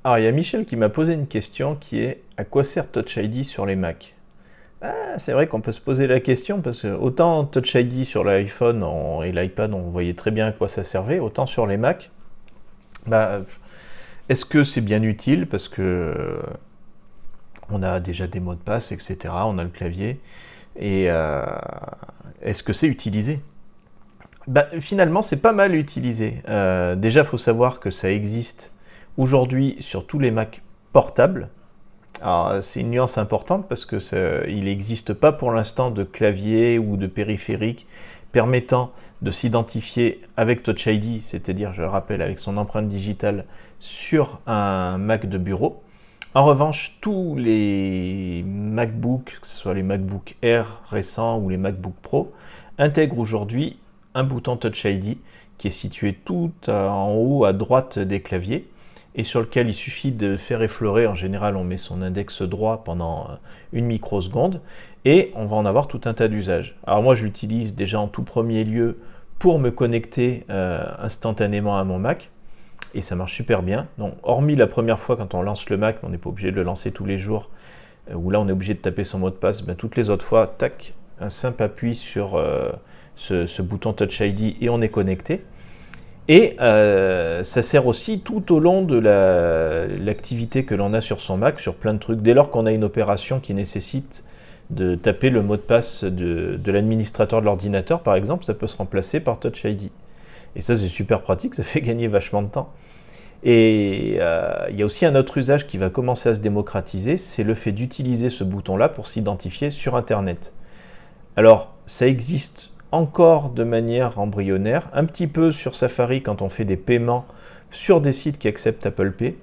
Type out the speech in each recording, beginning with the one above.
Alors, il y a Michel qui m'a posé une question qui est: à quoi sert Touch ID sur les Mac? C'est vrai qu'on peut se poser la question parce que autant Touch ID sur l'iPhone et l'iPad, on voyait très bien à quoi ça servait, autant sur les Mac, bah, est-ce que c'est bien utile parce que on a déjà des mots de passe, etc. On a le clavier et est-ce que c'est utilisé? Finalement, c'est pas mal utilisé. Déjà, il faut savoir que ça existe aujourd'hui sur tous les Mac portables. Alors, c'est une nuance importante parce que il n'existe pas pour l'instant de clavier ou de périphérique permettant de s'identifier avec Touch ID, c'est-à-dire, je le rappelle, avec son empreinte digitale sur un Mac de bureau. En revanche, tous les MacBooks, que ce soit les MacBook Air récents ou les MacBook Pro, intègrent aujourd'hui un bouton Touch ID qui est situé tout en haut à droite des claviers et sur lequel il suffit de faire effleurer. En général, on met son index droit pendant une microseconde et on va en avoir tout un tas d'usages. Alors moi, je l'utilise déjà en tout premier lieu pour me connecter instantanément à mon Mac et ça marche super bien. Donc, hormis la première fois quand on lance le Mac, on n'est pas obligé de le lancer tous les jours, où là on est obligé de taper son mot de passe, toutes les autres fois, tac, un simple appui sur ce bouton Touch ID et on est connecté. Et ça sert aussi tout au long de l'activité que l'on a sur son Mac, sur plein de trucs. Dès lors qu'on a une opération qui nécessite de taper le mot de passe de l'administrateur de l'ordinateur, par exemple, ça peut se remplacer par Touch ID. Et ça, c'est super pratique, ça fait gagner vachement de temps. Et il y a aussi un autre usage qui va commencer à se démocratiser, c'est le fait d'utiliser ce bouton-là pour s'identifier sur Internet. Alors, ça existe encore de manière embryonnaire, un petit peu sur Safari quand on fait des paiements sur des sites qui acceptent Apple Pay.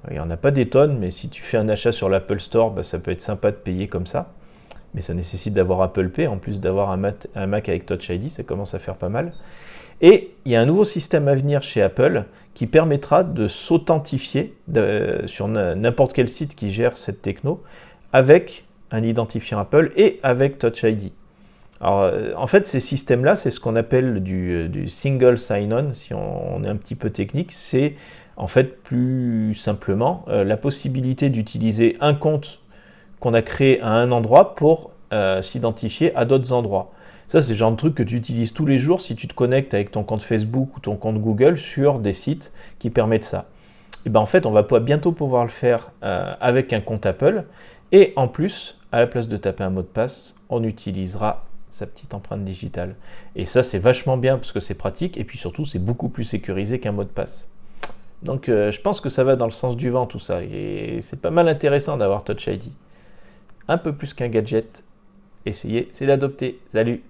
Il n'y en a pas des tonnes, mais si tu fais un achat sur l'Apple Store, ça peut être sympa de payer comme ça. Mais ça nécessite d'avoir Apple Pay, en plus d'avoir un Mac avec Touch ID, ça commence à faire pas mal. Et il y a un nouveau système à venir chez Apple qui permettra de s'authentifier sur n'importe quel site qui gère cette techno avec un identifiant Apple et avec Touch ID. Alors, en fait, ces systèmes-là, c'est ce qu'on appelle du single sign-on, si on est un petit peu technique. C'est en fait plus simplement la possibilité d'utiliser un compte qu'on a créé à un endroit pour s'identifier à d'autres endroits. Ça, c'est le genre de truc que tu utilises tous les jours si tu te connectes avec ton compte Facebook ou ton compte Google sur des sites qui permettent ça. Et en fait, on va bientôt pouvoir le faire avec un compte Apple. Et en plus, à la place de taper un mot de passe, on utilisera sa petite empreinte digitale. Et ça, c'est vachement bien parce que c'est pratique et puis surtout, c'est beaucoup plus sécurisé qu'un mot de passe. Donc, je pense que ça va dans le sens du vent tout ça. Et c'est pas mal intéressant d'avoir Touch ID. Un peu plus qu'un gadget. Essayez, c'est d'adopter. Salut!